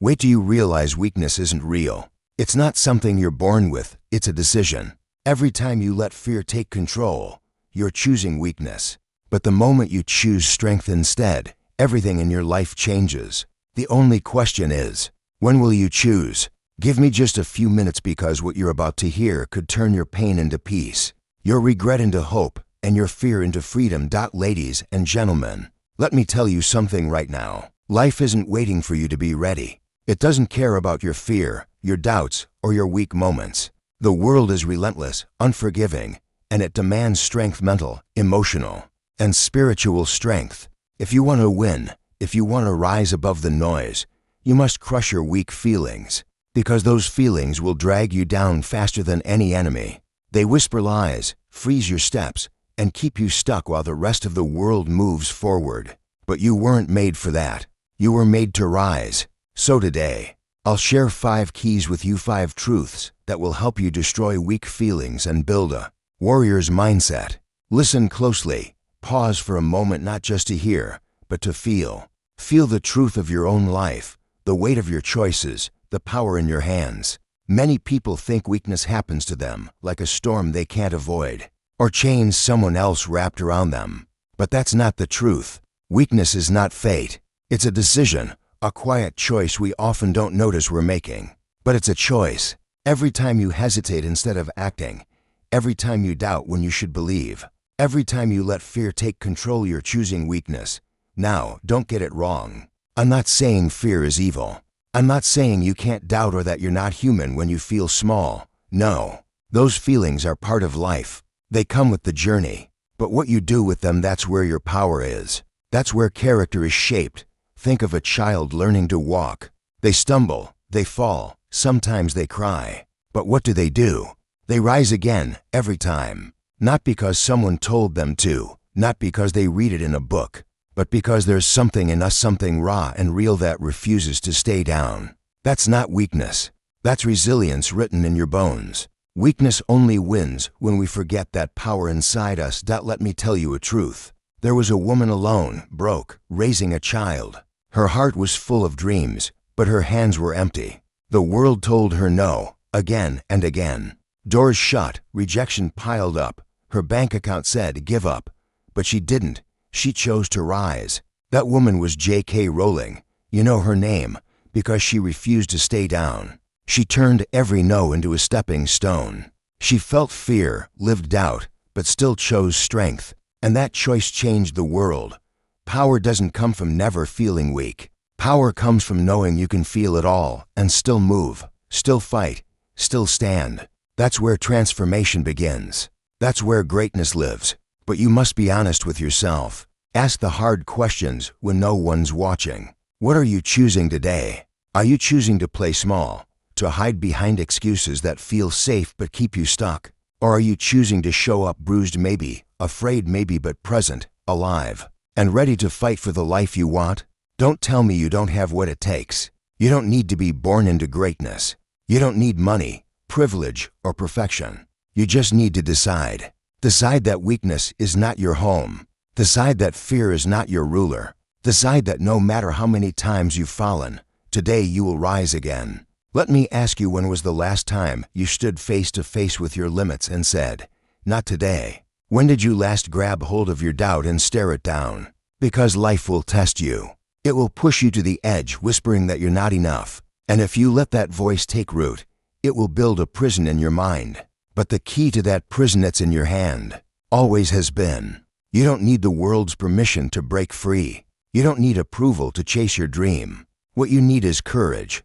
Wait till you realize weakness isn't real. It's not something you're born with, it's a decision. Every time you let fear take control, you're choosing weakness. But the moment you choose strength instead, everything in your life changes. The only question is, when will you choose? Give me just a few minutes because what you're about to hear could turn your pain into peace, your regret into hope, and your fear into freedom. Ladies and gentlemen, let me tell you something right now. Life isn't waiting for you to be ready. It doesn't care about your fear, your doubts, or your weak moments. The world is relentless, unforgiving, and it demands strength, mental, emotional, and spiritual strength. If you want to win, if you want to rise above the noise, you must crush your weak feelings, because those feelings will drag you down faster than any enemy. They whisper lies, freeze your steps, and keep you stuck while the rest of the world moves forward. But you weren't made for that. You were made to rise. So today, I'll share 5 keys with you, 5 truths that will help you destroy weak feelings and build a warrior's mindset. Listen closely. Pause for a moment, not just to hear, but to feel. Feel the truth of your own life, the weight of your choices, the power in your hands. Many people think weakness happens to them, like a storm they can't avoid, or chains someone else wrapped around them. But that's not the truth. Weakness is not fate. It's a decision, a quiet choice we often don't notice we're making. But it's a choice. Every time you hesitate instead of acting, every time you doubt when you should believe, every time you let fear take control, you're choosing weakness. Now, don't get it wrong. I'm not saying fear is evil. I'm not saying you can't doubt or that you're not human when you feel small. No, those feelings are part of life. They come with the journey. But what you do with them, that's where your power is. That's where character is shaped. Think of a child learning to walk. They stumble, they fall, sometimes they cry. But what do? They rise again, every time. Not because someone told them to, not because they read it in a book, but because there's something in us, something raw and real that refuses to stay down. That's not weakness. That's resilience written in your bones. Weakness only wins when we forget that power inside us. Let me tell you a truth. There was a woman alone, broke, raising a child. Her heart was full of dreams, but her hands were empty. The world told her no, again and again. Doors shut, rejection piled up. Her bank account said give up. But she didn't. She chose to rise. That woman was J.K. Rowling. You know her name, because she refused to stay down. She turned every no into a stepping stone. She felt fear, lived doubt, but still chose strength. And that choice changed the world. Power doesn't come from never feeling weak. Power comes from knowing you can feel it all and still move, still fight, still stand. That's where transformation begins. That's where greatness lives. But you must be honest with yourself. Ask the hard questions when no one's watching. What are you choosing today? Are you choosing to play small, to hide behind excuses that feel safe but keep you stuck? Or are you choosing to show up bruised maybe, afraid maybe, but present, alive, and ready to fight for the life you want? Don't tell me you don't have what it takes. You don't need to be born into greatness. You don't need money, privilege, or perfection. You just need to decide. Decide that weakness is not your home. Decide that fear is not your ruler. Decide that no matter how many times you've fallen, today you will rise again. Let me ask you, when was the last time you stood face to face with your limits and said, not today? When did you last grab hold of your doubt and stare it down? Because life will test you. It will push you to the edge, whispering that you're not enough. And if you let that voice take root, it will build a prison in your mind. But the key to that prison that's in your hand always has been. You don't need the world's permission to break free. You don't need approval to chase your dream. What you need is courage.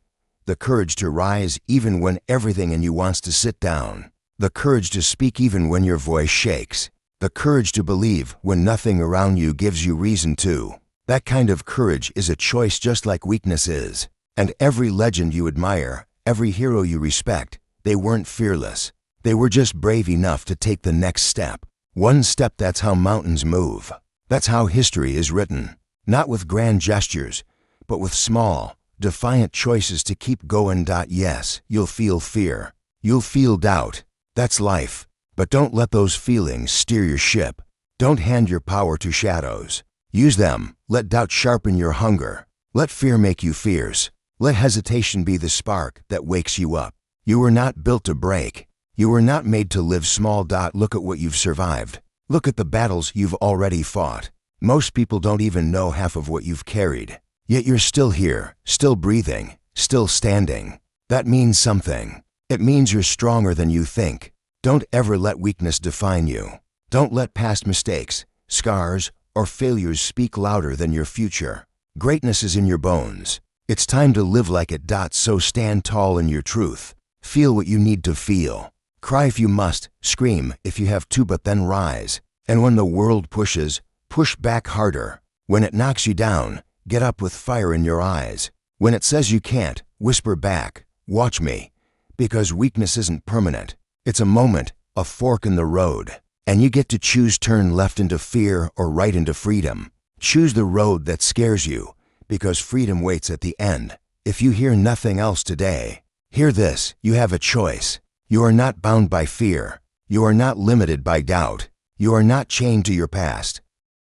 The courage to rise even when everything in you wants to sit down. The courage to speak even when your voice shakes. The courage to believe when nothing around you gives you reason to. That kind of courage is a choice, just like weakness is. And every legend you admire, every hero you respect, they weren't fearless. They were just brave enough to take the next step. One step. That's how mountains move. That's how history is written. Not with grand gestures, but with small, defiant choices to keep going. Yes, you'll feel fear. You'll feel doubt. That's life. But don't let those feelings steer your ship. Don't hand your power to shadows. Use them. Let doubt sharpen your hunger. Let fear make you fierce. Let hesitation be the spark that wakes you up. You were not built to break. You were not made to live small. Look at what you've survived. Look at the battles you've already fought. Most people don't even know half of what you've carried. Yet you're still here, still breathing, still standing. That means something. It means you're stronger than you think. Don't ever let weakness define you. Don't let past mistakes, scars, or failures speak louder than your future. Greatness is in your bones. It's time to live like it. So stand tall in your truth. Feel what you need to feel. Cry if you must, scream if you have to, but then rise. And when the world pushes, push back harder. When it knocks you down, get up with fire in your eyes. When it says you can't, whisper back, watch me. Because weakness isn't permanent. It's a moment, a fork in the road. And you get to choose: turn left into fear or right into freedom. Choose the road that scares you, because freedom waits at the end. If you hear nothing else today, hear this: you have a choice. You are not bound by fear. You are not limited by doubt. You are not chained to your past.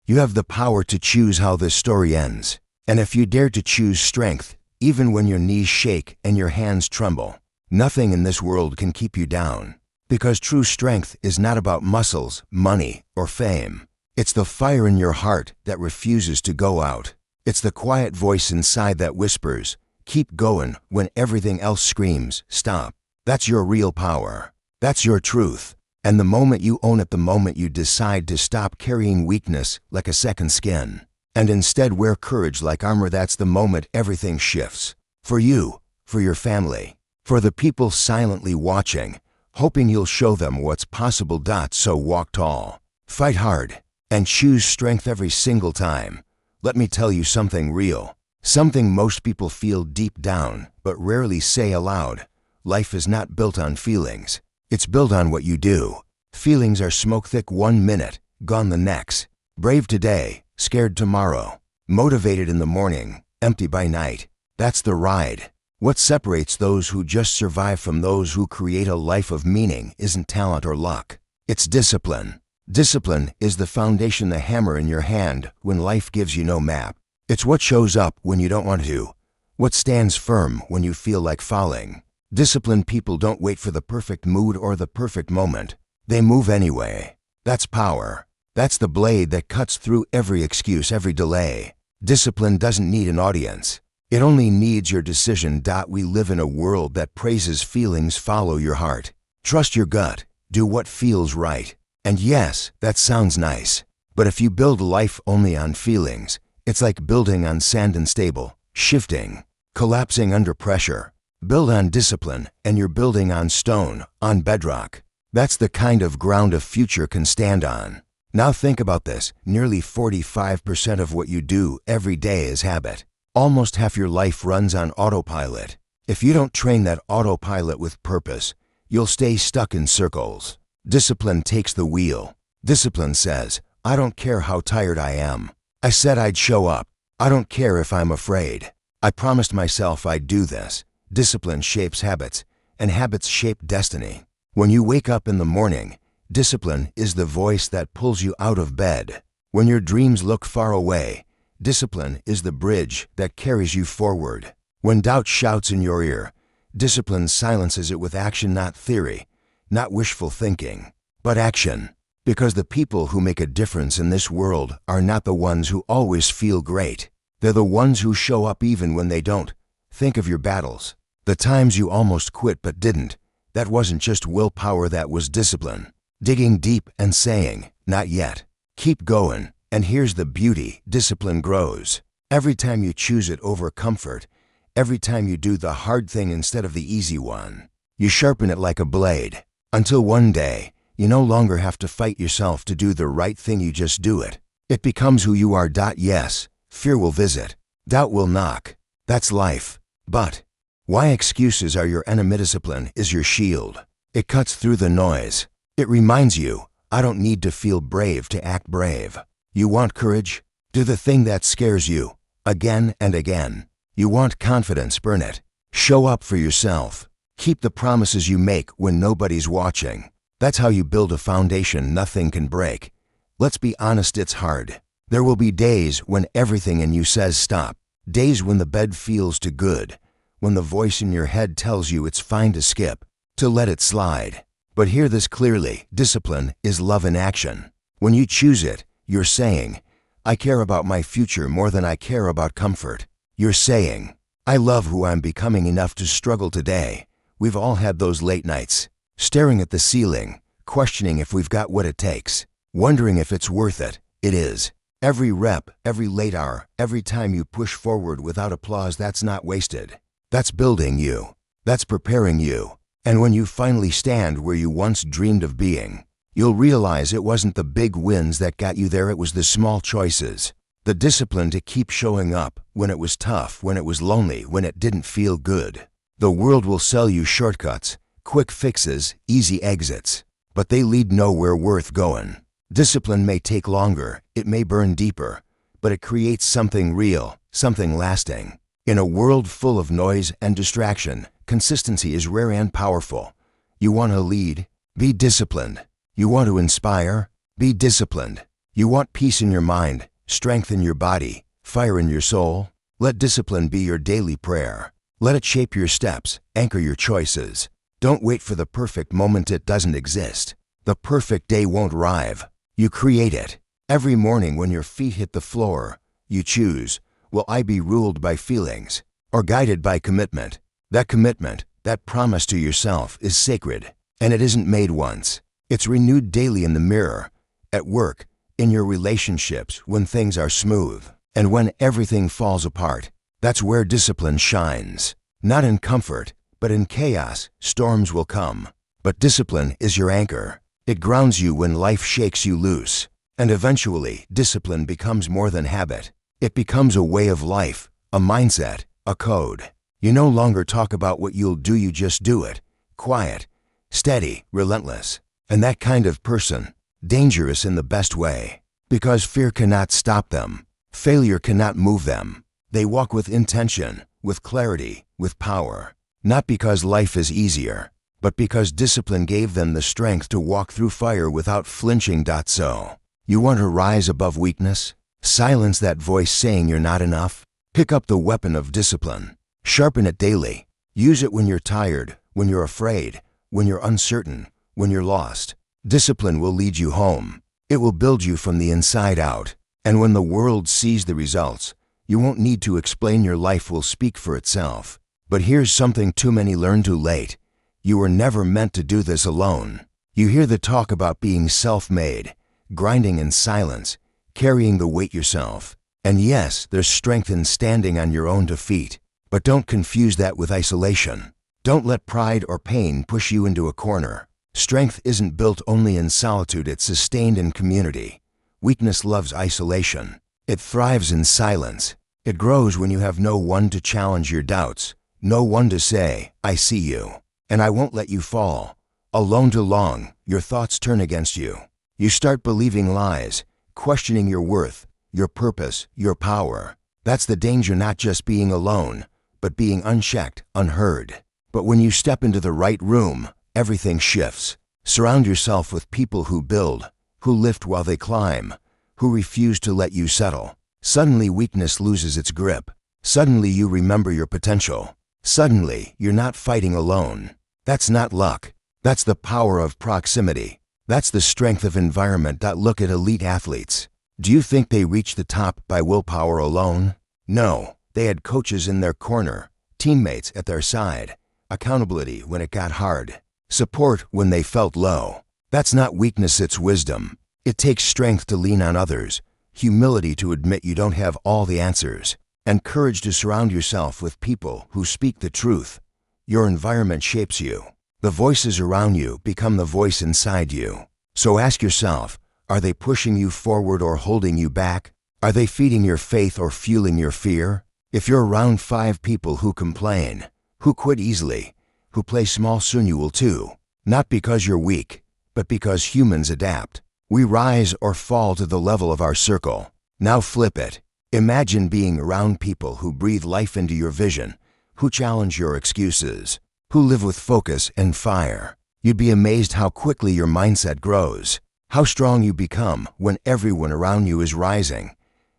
You have the power to choose how this story ends. And if you dare to choose strength, even when your knees shake and your hands tremble, nothing in this world can keep you down. Because true strength is not about muscles, money, or fame. It's the fire in your heart that refuses to go out. It's the quiet voice inside that whispers, keep going, when everything else screams, stop. That's your real power. That's your truth. And the moment you own it, the moment you decide to stop carrying weakness like a second skin, and instead wear courage like armor, that's the moment everything shifts. For you, for your family, for the people silently watching, hoping you'll show them what's possible. So walk tall, fight hard, and choose strength every single time. Let me tell you something real, something most people feel deep down but rarely say aloud. Life is not built on feelings. It's built on what you do. Feelings are smoke thick one minute, gone the next. Brave today, scared tomorrow. Motivated in the morning, empty by night. That's the ride. What separates those who just survive from those who create a life of meaning isn't talent or luck. It's discipline. Discipline is the foundation, the hammer in your hand when life gives you no map. It's what shows up when you don't want to. What stands firm when you feel like falling. Disciplined people don't wait for the perfect mood or the perfect moment. They move anyway. That's power. That's the blade that cuts through every excuse, every delay. Discipline doesn't need an audience. It only needs your decision. We live in a world that praises feelings. Follow your heart. Trust your gut. Do what feels right. And yes, that sounds nice. But if you build life only on feelings, it's like building on sand and stable, shifting, collapsing under pressure. Build on discipline, and you're building on stone, on bedrock. That's the kind of ground a future can stand on. Now think about this. Nearly 45% of what you do every day is habit. Almost half your life runs on autopilot. If you don't train that autopilot with purpose, you'll stay stuck in circles. Discipline takes the wheel. Discipline says, I don't care how tired I am. I said I'd show up. I don't care if I'm afraid. I promised myself I'd do this. Discipline shapes habits, and habits shape destiny. When you wake up in the morning, discipline is the voice that pulls you out of bed. When your dreams look far away, discipline is the bridge that carries you forward. When doubt shouts in your ear, discipline silences it with action, not theory, not wishful thinking, but action. Because the people who make a difference in this world are not the ones who always feel great. They're the ones who show up even when they don't. Think of your battles. The times you almost quit but didn't. That wasn't just willpower, that was discipline. Digging deep and saying, not yet. Keep going. And here's the beauty, discipline grows. Every time you choose it over comfort, every time you do the hard thing instead of the easy one, you sharpen it like a blade. Until one day, you no longer have to fight yourself to do the right thing, you just do it. It becomes who you are. Yes, fear will visit. Doubt will knock. That's life. But why excuses are your enemy? Discipline is your shield. It cuts through the noise. It reminds you, I don't need to feel brave to act brave. You want courage? Do the thing that scares you, again and again. You want confidence? Burn it. Show up for yourself. Keep the promises you make when nobody's watching. That's how you build a foundation nothing can break. Let's be honest, it's hard. There will be days when everything in you says stop. Days when the bed feels too good. when the voice in your head tells you it's fine to skip, to let it slide. But hear this clearly, discipline is love in action. When you choose it, you're saying, I care about my future more than I care about comfort. You're saying, I love who I'm becoming enough to struggle today. We've all had those late nights, staring at the ceiling, questioning if we've got what it takes, wondering if it's worth it. It is. Every rep, every late hour, every time you push forward without applause, that's not wasted. That's building you. That's preparing you. And when you finally stand where you once dreamed of being, you'll realize it wasn't the big wins that got you there, it was the small choices. The discipline to keep showing up when it was tough, when it was lonely, when it didn't feel good. The world will sell you shortcuts, quick fixes, easy exits, but they lead nowhere worth going. Discipline may take longer, it may burn deeper, but it creates something real, something lasting. In a world full of noise and distraction, consistency is rare and powerful. You want to lead? Be disciplined. You want to inspire? Be disciplined. You want peace in your mind, strength in your body, fire in your soul? Let discipline be your daily prayer. Let it shape your steps, anchor your choices. Don't wait for the perfect moment, it doesn't exist. The perfect day won't arrive. You create it. Every morning when your feet hit the floor, you choose, will I be ruled by feelings or guided by commitment? That commitment, that promise to yourself is sacred, and it isn't made once. It's renewed daily in the mirror, at work, in your relationships, when things are smooth, and when everything falls apart. That's where discipline shines. Not in comfort, but in chaos. Storms will come, but discipline is your anchor. It grounds you when life shakes you loose. And eventually, discipline becomes more than habit. It becomes a way of life, a mindset, a code. You no longer talk about what you'll do, you just do it. Quiet, steady, relentless. And that kind of person, dangerous in the best way. Because fear cannot stop them. Failure cannot move them. They walk with intention, with clarity, with power. Not because life is easier, but because discipline gave them the strength to walk through fire without flinching. So, you want to rise above weakness? Silence that voice saying you're not enough? Pick up the weapon of discipline. Sharpen it daily. Use it when you're tired, when you're afraid, when you're uncertain, when you're lost. Discipline will lead you home. It will build you from the inside out. And when the world sees the results, you won't need to explain, your life will speak for itself. But here's something too many learn too late. You were never meant to do this alone. You hear the talk about being self-made, grinding in silence, carrying the weight yourself. And yes, there's strength in standing on your own 2 feet. But don't confuse that with isolation. Don't let pride or pain push you into a corner. Strength isn't built only in solitude, it's sustained in community. Weakness loves isolation. It thrives in silence. It grows when you have no one to challenge your doubts, no one to say, I see you, and I won't let you fall. Alone too long, your thoughts turn against you. You start believing lies, questioning your worth, your purpose, your power. That's the danger, not just being alone, but being unchecked, unheard. But when you step into the right room, everything shifts. Surround yourself with people who build, who lift while they climb, who refuse to let you settle. Suddenly weakness loses its grip. Suddenly you remember your potential. Suddenly you're not fighting alone. That's not luck. That's the power of proximity. That's the strength of environment. Look at elite athletes. Do you think they reached the top by willpower alone? No, they had coaches in their corner, teammates at their side, accountability when it got hard, support when they felt low. That's not weakness, it's wisdom. It takes strength to lean on others, humility to admit you don't have all the answers, and courage to surround yourself with people who speak the truth. Your environment shapes you. The voices around you become the voice inside you. So ask yourself, are they pushing you forward or holding you back? Are they feeding your faith or fueling your fear? If you're around 5 people who complain, who quit easily, who play small, soon you will too. Not because you're weak, but because humans adapt. We rise or fall to the level of our circle. Now flip it. Imagine being around people who breathe life into your vision, who challenge your excuses, who live with focus and fire. You'd be amazed how quickly your mindset grows, how strong you become when everyone around you is rising.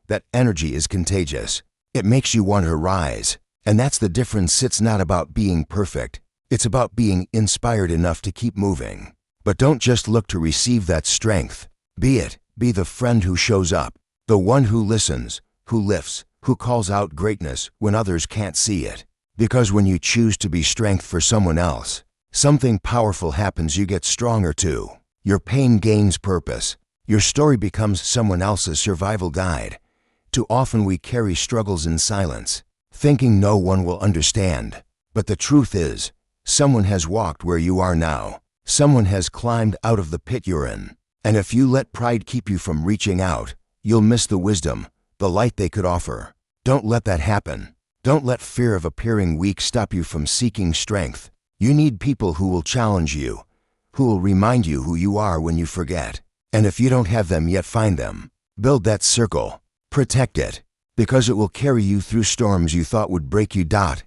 That energy is contagious. It makes you want to rise. And that's the difference. It's not about being perfect. It's about being inspired enough to keep moving. But don't just look to receive that strength. Be it. Be the friend who shows up, the one who listens, who lifts, who calls out greatness when others can't see it. Because when you choose to be strength for someone else, something powerful happens. You get stronger too. Your pain gains purpose. Your story becomes someone else's survival guide. Too often we carry struggles in silence, thinking no one will understand. But the truth is, someone has walked where you are now. Someone has climbed out of the pit you're in. And if you let pride keep you from reaching out, you'll miss the wisdom, the light they could offer. Don't let that happen. Don't let fear of appearing weak stop you from seeking strength. You need people who will challenge you, who will remind you who you are when you forget. And if you don't have them yet, find them. Build that circle. Protect it, because it will carry you through storms you thought would break you.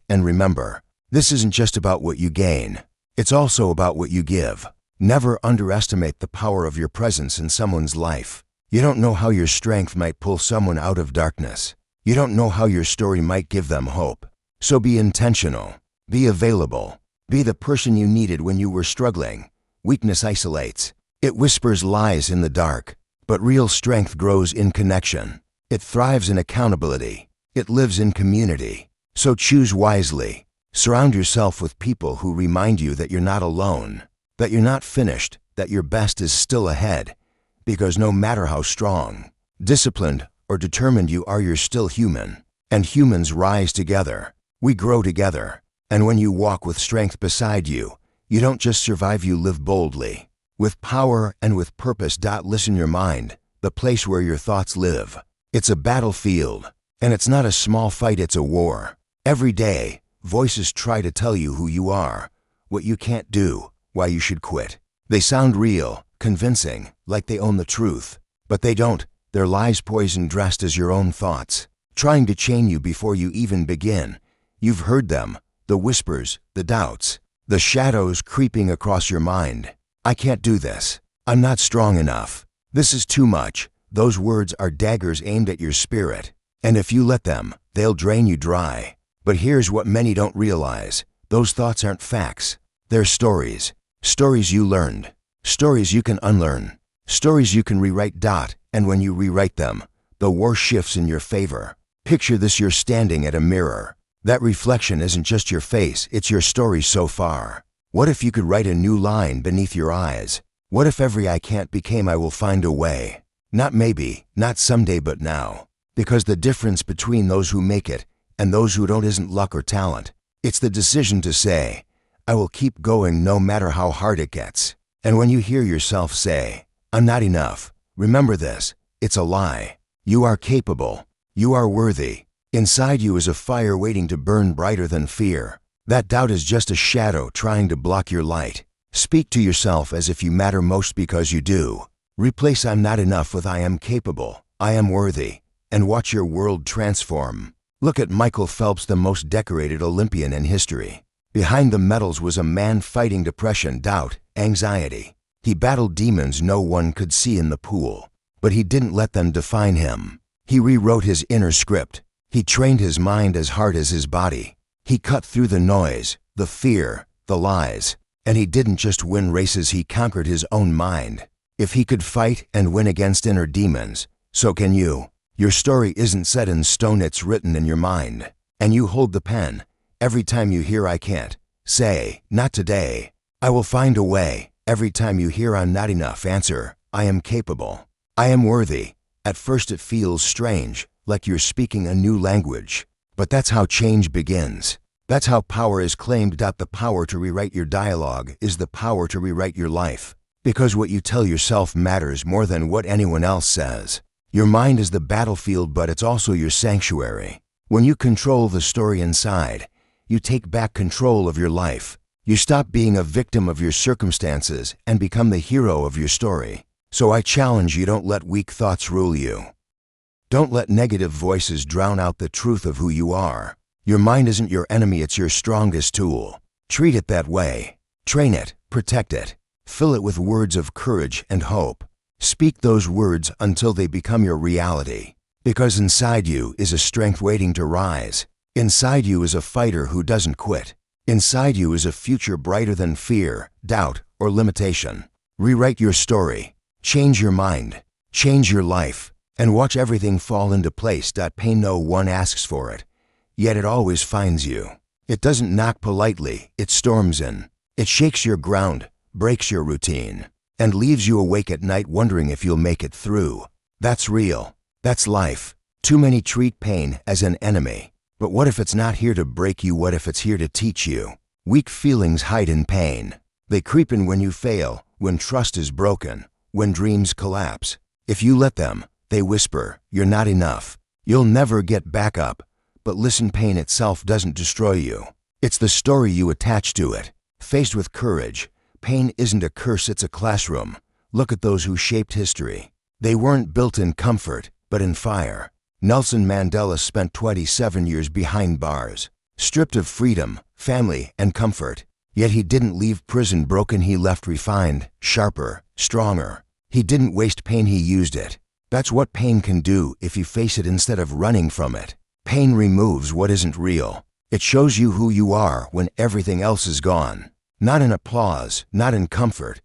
And remember, this isn't just about what you gain. It's also about what you give. Never underestimate the power of your presence in someone's life. You don't know how your strength might pull someone out of darkness. You don't know how your story might give them hope. So be intentional. Be available. Be the person you needed when you were struggling. Weakness isolates. It whispers lies in the dark. But real strength grows in connection. It thrives in accountability. It lives in community. So choose wisely. Surround yourself with people who remind you that you're not alone, that you're not finished, that your best is still ahead. Because no matter how strong, disciplined, or determined you are, you're still human. And humans rise together. We grow together. And when you walk with strength beside you, you don't just survive, you live boldly. With power and with purpose. Listen, your mind, the place where your thoughts live. It's a battlefield. And it's not a small fight, it's a war. Every day, voices try to tell you who you are, what you can't do, why you should quit. They sound real, convincing, like they own the truth. But they don't. They're lies, poison dressed as your own thoughts, trying to chain you before you even begin. You've heard them, the whispers, the doubts, the shadows creeping across your mind. I can't do this. I'm not strong enough. This is too much. Those words are daggers aimed at your spirit. And if you let them, they'll drain you dry. But here's what many don't realize. Those thoughts aren't facts. They're stories. Stories you learned. Stories you can unlearn. Stories you can rewrite. And when you rewrite them, the war shifts in your favor. Picture this: you're standing at a mirror. That reflection isn't just your face, it's your story so far. What if you could write a new line beneath your eyes? What if every "I can't" became "I will find a way"? Not maybe, not someday, but now. Because the difference between those who make it and those who don't isn't luck or talent. It's the decision to say, "I will keep going no matter how hard it gets." And when you hear yourself say, "I'm not enough," remember this: it's a lie. You are capable. You are worthy. Inside you is a fire waiting to burn brighter than fear. That doubt is just a shadow trying to block your light. Speak to yourself as if you matter most, because you do. Replace "I'm not enough" with "I am capable, I am worthy," and watch your world transform. Look at Michael Phelps, the most decorated Olympian in history. Behind the medals was a man fighting depression, doubt, anxiety. He battled demons no one could see in the pool, but he didn't let them define him. He rewrote his inner script. He trained his mind as hard as his body. He cut through the noise, the fear, the lies. And he didn't just win races, he conquered his own mind. If he could fight and win against inner demons, so can you. Your story isn't set in stone, it's written in your mind. And you hold the pen. Every time you hear "I can't," say, "Not today. I will find a way." Every time you hear "I'm not enough," answer, "I am capable. I am worthy." At first it feels strange, like you're speaking a new language. But that's how change begins. That's how power is claimed. The power to rewrite your dialogue is the power to rewrite your life. Because what you tell yourself matters more than what anyone else says. Your mind is the battlefield, but it's also your sanctuary. When you control the story inside, you take back control of your life. You stop being a victim of your circumstances and become the hero of your story. So I challenge you, don't let weak thoughts rule you. Don't let negative voices drown out the truth of who you are. Your mind isn't your enemy, it's your strongest tool. Treat it that way. Train it, protect it. Fill it with words of courage and hope. Speak those words until they become your reality. Because inside you is a strength waiting to rise. Inside you is a fighter who doesn't quit. Inside you is a future brighter than fear, doubt, or limitation. Rewrite your story. Change your mind. Change your life. And watch everything fall into place. Pain no one asks for it. Yet it always finds you. It doesn't knock politely. It storms in. It shakes your ground, breaks your routine, and leaves you awake at night wondering if you'll make it through. That's real. That's life. Too many treat pain as an enemy. But what if it's not here to break you? What if it's here to teach you? Weak feelings hide in pain. They creep in when you fail, when trust is broken, when dreams collapse. If you let them, they whisper, "You're not enough. You'll never get back up." But listen, pain itself doesn't destroy you. It's the story you attach to it. Faced with courage, pain isn't a curse, it's a classroom. Look at those who shaped history. They weren't built in comfort, but in fire. Nelson Mandela spent 27 years behind bars, stripped of freedom, family, and comfort. Yet he didn't leave prison broken, he left refined, sharper, stronger. He didn't waste pain, he used it. That's what pain can do if you face it instead of running from it. Pain removes what isn't real. It shows you who you are when everything else is gone. Not in applause, not in comfort,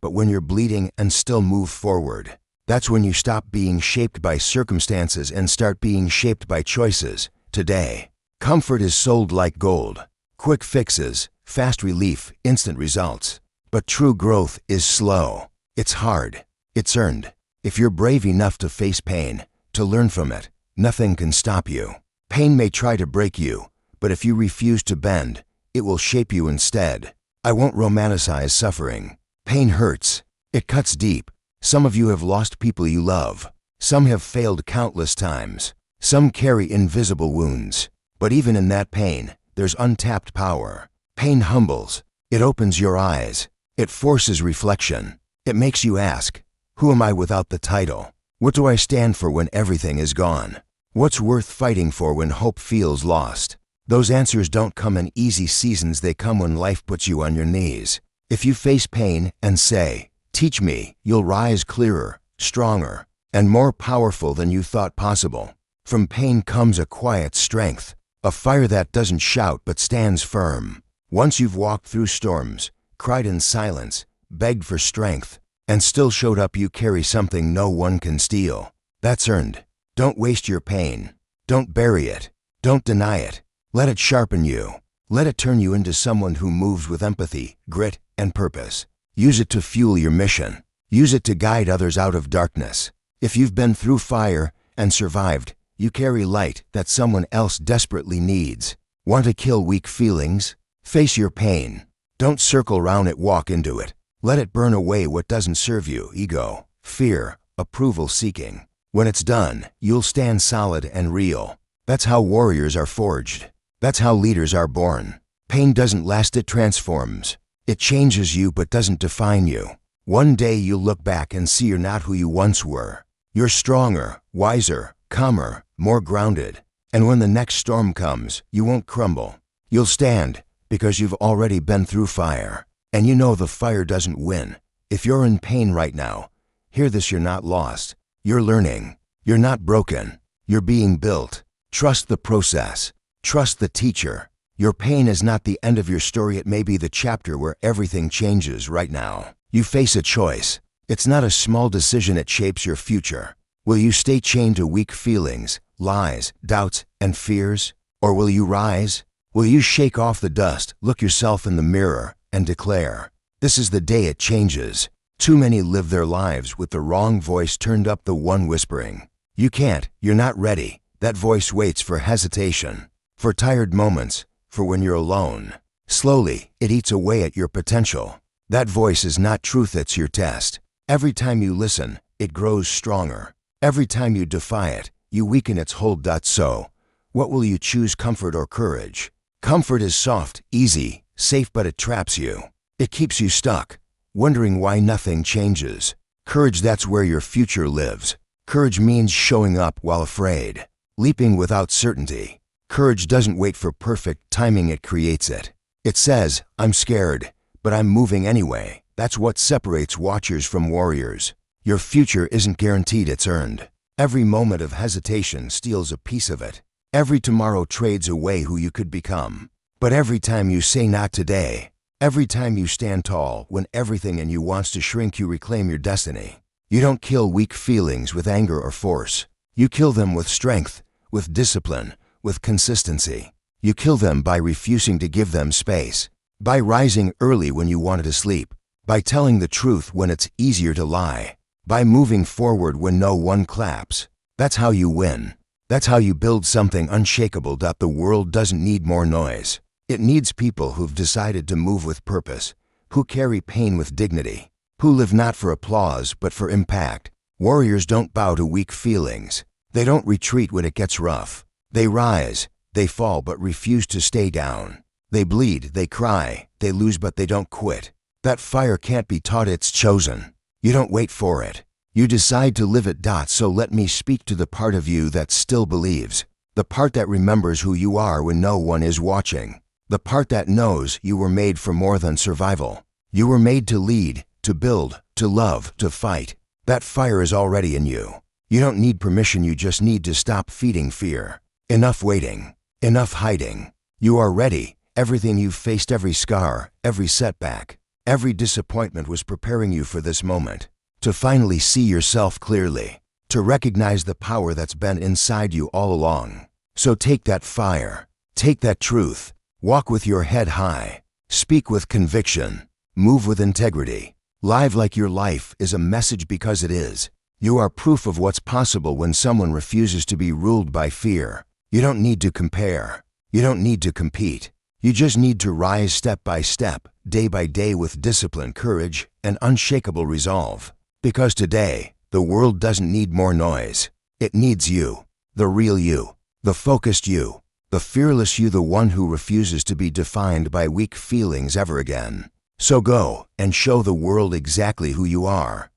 but when you're bleeding and still move forward. That's when you stop being shaped by circumstances and start being shaped by choices. Today, comfort is sold like gold. Quick fixes, fast relief, instant results. But true growth is slow. It's hard. It's earned. If you're brave enough to face pain, to learn from it, nothing can stop you. Pain may try to break you, but if you refuse to bend, it will shape you instead. I won't romanticize suffering. Pain hurts. It cuts deep. Some of you have lost people you love. Some have failed countless times. Some carry invisible wounds. But even in that pain, there's untapped power. Pain humbles. It opens your eyes. It forces reflection. It makes you ask, who am I without the title? What do I stand for when everything is gone? What's worth fighting for when hope feels lost? Those answers don't come in easy seasons, they come when life puts you on your knees. If you face pain and say, "Teach me," you'll rise clearer, stronger, and more powerful than you thought possible. From pain comes a quiet strength, a fire that doesn't shout but stands firm. Once you've walked through storms, cried in silence, begged for strength, and still showed up, you carry something no one can steal. That's earned. Don't waste your pain. Don't bury it. Don't deny it. Let it sharpen you. Let it turn you into someone who moves with empathy, grit, and purpose. Use it to fuel your mission. Use it to guide others out of darkness. If you've been through fire and survived, you carry light that someone else desperately needs. Want to kill weak feelings? Face your pain. Don't circle around it, walk into it. Let it burn away what doesn't serve you: ego, fear, approval seeking. When it's done, you'll stand solid and real. That's how warriors are forged. That's how leaders are born. Pain doesn't last, it transforms. It changes you but doesn't define you. One day you'll look back and see you're not who you once were. You're stronger, wiser, calmer, more grounded. And when the next storm comes, you won't crumble. You'll stand because you've already been through fire. And you know the fire doesn't win. If you're in pain right now, hear this: you're not lost. You're learning. You're not broken. You're being built. Trust the process. Trust the teacher. Your pain is not the end of your story. It may be the chapter where everything changes. Right now, you face a choice. It's not a small decision, it shapes your future. Will you stay chained to weak feelings, lies, doubts, and fears? Or will you rise? Will you shake off the dust, look yourself in the mirror, and declare, "This is the day it changes"? Too many live their lives with the wrong voice turned up, the one whispering, "You can't, you're not ready." That voice waits for hesitation, for tired moments, for when you're alone. Slowly, it eats away at your potential. That voice is not truth, it's your test. Every time you listen, it grows stronger. Every time you defy it, you weaken its hold. So, what will you choose, comfort or courage? Comfort is soft, easy, safe, but it traps you. It keeps you stuck, wondering why nothing changes. Courage, that's where your future lives. Courage means showing up while afraid, leaping without certainty. Courage doesn't wait for perfect timing, it creates it. It says, "I'm scared, but I'm moving anyway." That's what separates watchers from warriors. Your future isn't guaranteed, it's earned. Every moment of hesitation steals a piece of it. Every tomorrow trades away who you could become. But every time you say not today, every time you stand tall when everything in you wants to shrink, you reclaim your destiny. You don't kill weak feelings with anger or force. You kill them with strength, with discipline, with consistency. You kill them by refusing to give them space, by rising early when you wanted to sleep, by telling the truth when it's easier to lie, by moving forward when no one claps. That's how you win. That's how you build something unshakable. The world doesn't need more noise. It needs people who've decided to move with purpose, who carry pain with dignity, who live not for applause but for impact. Warriors don't bow to weak feelings. They don't retreat when it gets rough. They rise, they fall but refuse to stay down. They bleed, they cry, they lose but they don't quit. That fire can't be taught, it's chosen. You don't wait for it. You decide to live it. So let me speak to the part of you that still believes, the part that remembers who you are when no one is watching, the part that knows you were made for more than survival. You were made to lead, to build, to love, to fight. That fire is already in you. You don't need permission, you just need to stop feeding fear. Enough waiting, enough hiding. You are ready. Everything you've faced, every scar, every setback, every disappointment was preparing you for this moment. To finally see yourself clearly, to recognize the power that's been inside you all along. So take that fire, take that truth, walk with your head high, speak with conviction, move with integrity, live like your life is a message because it is. You are proof of what's possible when someone refuses to be ruled by fear. You don't need to compare. You don't need to compete. You just need to rise step by step, day by day with discipline, courage, and unshakable resolve. Because today, the world doesn't need more noise. It needs you, the real you, the focused you, the fearless you, the one who refuses to be defined by weak feelings ever again. So go and show the world exactly who you are.